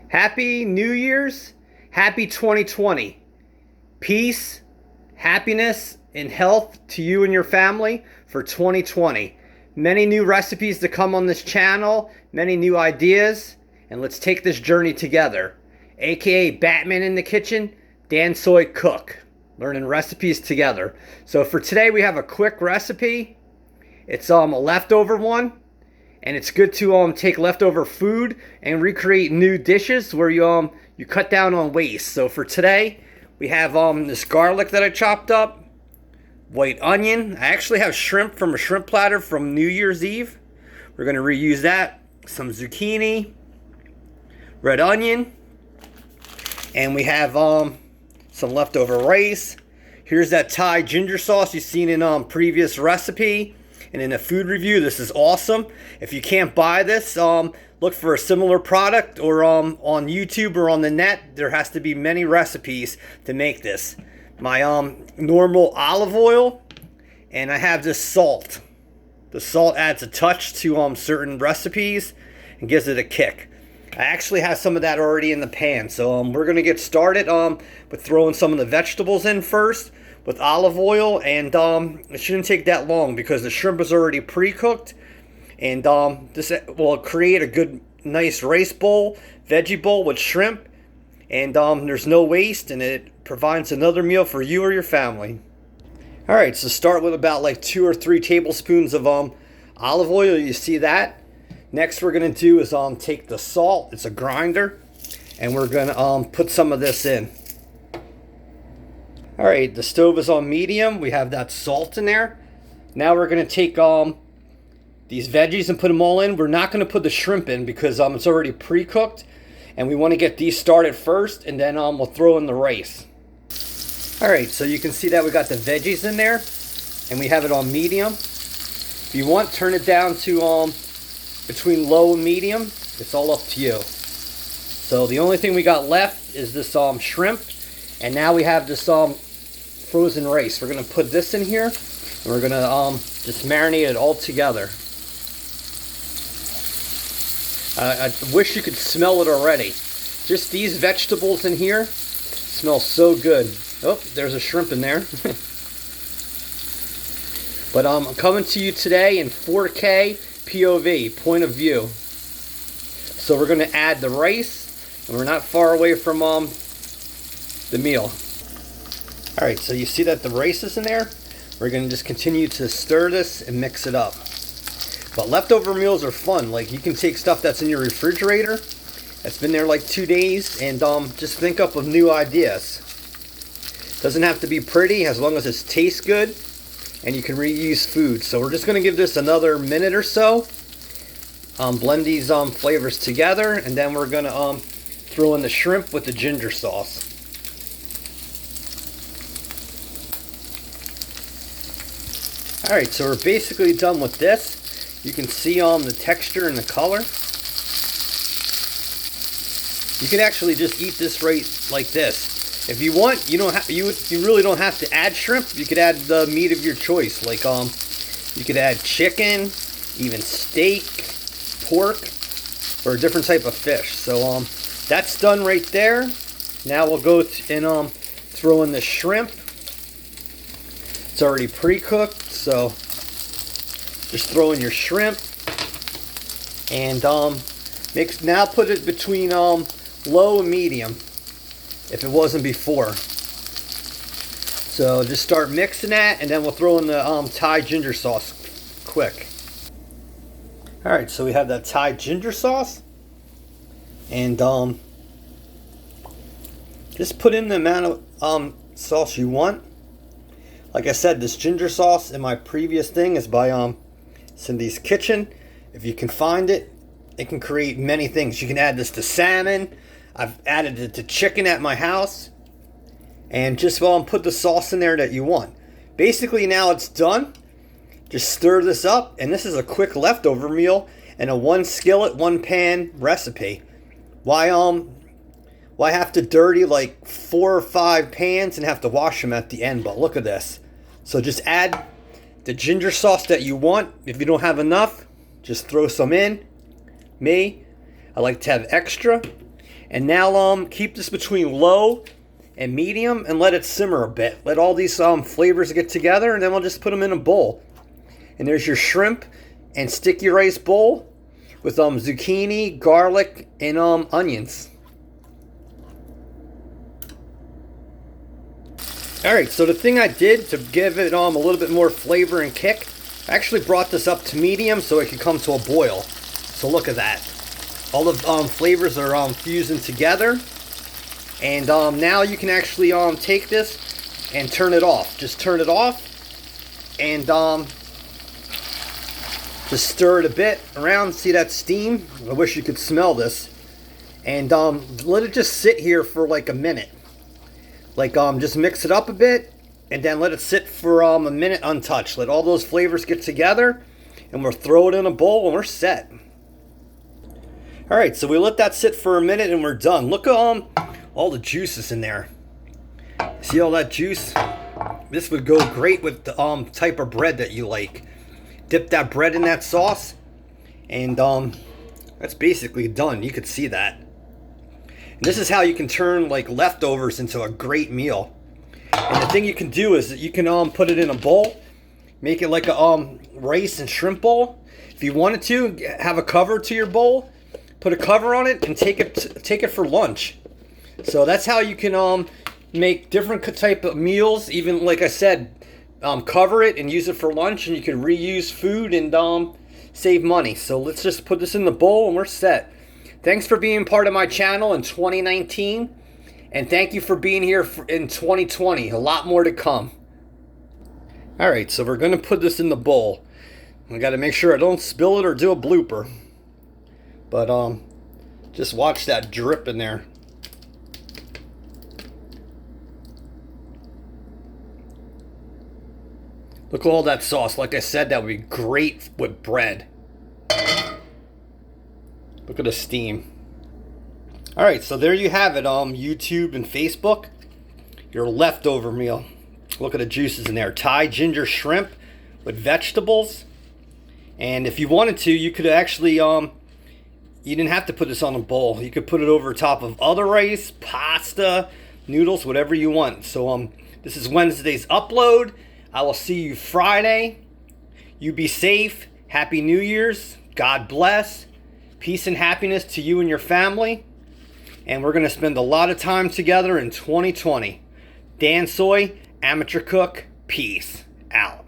Happy New Year's. Happy 2020. Peace, happiness, and health to you and your family for 2020. Many new recipes to come on this channel, many new ideas, and let's take this journey together. AKA Batman in the Kitchen, Dansoy Cook. Learning recipes together. So for today we have a quick recipe. It's a leftover one. And it's good to take leftover food and recreate new dishes where you cut down on waste. So for today, we have this garlic that I chopped up, white onion. I actually have shrimp from a shrimp platter from New Year's Eve. We're going to reuse that. Some zucchini, red onion, and we have some leftover rice. Here's that Thai ginger sauce you've seen in previous recipe. And in a food review, this is awesome. If you can't buy this, look for a similar product or on YouTube or on the net. There has to be many recipes to make this. My normal olive oil, and I have this salt. The salt adds a touch to certain recipes and gives it a kick. I actually have some of that already in the pan, so we're gonna get started with throwing some of the vegetables in first with olive oil, and it shouldn't take that long because the shrimp is already pre-cooked, and this will create a good nice rice bowl, veggie bowl with shrimp, and there's no waste, and it provides another meal for you or your family. Alright, so start with about like 2 or 3 tablespoons of olive oil. You see that? Next we're going to do is take the salt, it's a grinder, and we're going to put some of this in. Alright, the stove is on medium. We have that salt in there. Now we're going to take these veggies and put them all in. We're not going to put the shrimp in because it's already pre-cooked. And we want to get these started first, and then we'll throw in the rice. Alright, so you can see that we got the veggies in there. And we have it on medium. If you want, turn it down to between low and medium. It's all up to you. So the only thing we got left is this shrimp. And now we have this frozen rice. We're going to put this in here, and we're going to just marinate it all together. I wish you could smell it already. Just these vegetables in here smell so good. Oh, there's a shrimp in there. But I'm coming to you today in 4K POV, point of view. So we're going to add the rice, and we're not far away from the meal. Alright, so you see that the rice is in there. We're going to just continue to stir this and mix it up. But leftover meals are fun. Like, you can take stuff that's in your refrigerator that's been there like 2 days and just think up of new ideas. Doesn't have to be pretty as long as it tastes good and you can reuse food. So we're just going to give this another minute or so. Blend these flavors together, and then we're going to throw in the shrimp with the ginger sauce. Alright, so we're basically done with this. You can see the texture and the color. You can actually just eat this right like this. If you want, you really don't have to add shrimp. You could add the meat of your choice. Like you could add chicken, even steak, pork, or a different type of fish. So that's done right there. Now we'll go and throw in the shrimp. It's already pre-cooked, so just throw in your shrimp and mix. Now put it between low and medium if it wasn't before. So just start mixing that, and then we'll throw in the Thai ginger sauce quick. Alright, so we have that Thai ginger sauce, and just put in the amount of sauce you want. Like I said, this ginger sauce in my previous thing is by Cindy's Kitchen. If you can find it, it can create many things. You can add this to salmon. I've added it to chicken at my house. And just put the sauce in there that you want. Basically now it's done. Just stir this up, and this is a quick leftover meal and a 1 skillet, 1 pan recipe. Why have to dirty like 4 or 5 pans and have to wash them at the end? But look at this. So just add the ginger sauce that you want. If you don't have enough, just throw some in. I like to have extra. And now keep this between low and medium and let it simmer a bit. Let all these flavors get together, and then we'll just put them in a bowl. And there's your shrimp and sticky rice bowl with zucchini, garlic, and onions. Alright, so the thing I did to give it a little bit more flavor and kick, I actually brought this up to medium so it could come to a boil. So look at that. All the flavors are fusing together. And now you can actually take this and turn it off. Just turn it off and just stir it a bit around. See that steam? I wish you could smell this. And let it just sit here for like a minute. Like just mix it up a bit and then let it sit for a minute untouched. Let all those flavors get together and we'll throw it in a bowl and we're set. Alright, so we let that sit for a minute and we're done. Look at all the juices in there. See all that juice? This would go great with the type of bread that you like. Dip that bread in that sauce and that's basically done. You could see that. And this is how you can turn like leftovers into a great meal. And the thing you can do is that you can put it in a bowl, make it like a rice and shrimp bowl. If you wanted to, have a cover to your bowl, put a cover on it, and take it for lunch. So that's how you can make different type of meals. Even like I said, cover it and use it for lunch, and you can reuse food and save money. So let's just put this in the bowl and we're set. Thanks for being part of my channel in 2019, and thank you for being here in 2020. A lot more to come. Alright, so we're going to put this in the bowl. I got to make sure I don't spill it or do a blooper. But just watch that drip in there. Look at all that sauce. Like I said, that would be great with bread. Look at the steam. Alright, so there you have it, YouTube and Facebook. Your leftover meal. Look at the juices in there. Thai ginger shrimp with vegetables. And if you wanted to, you could actually, you didn't have to put this on a bowl. You could put it over top of other rice, pasta, noodles, whatever you want. So this is Wednesday's upload. I will see you Friday. You be safe. Happy New Year's. God bless. Peace and happiness to you and your family. And we're going to spend a lot of time together in 2020. Dansoy, amateur cook, peace out.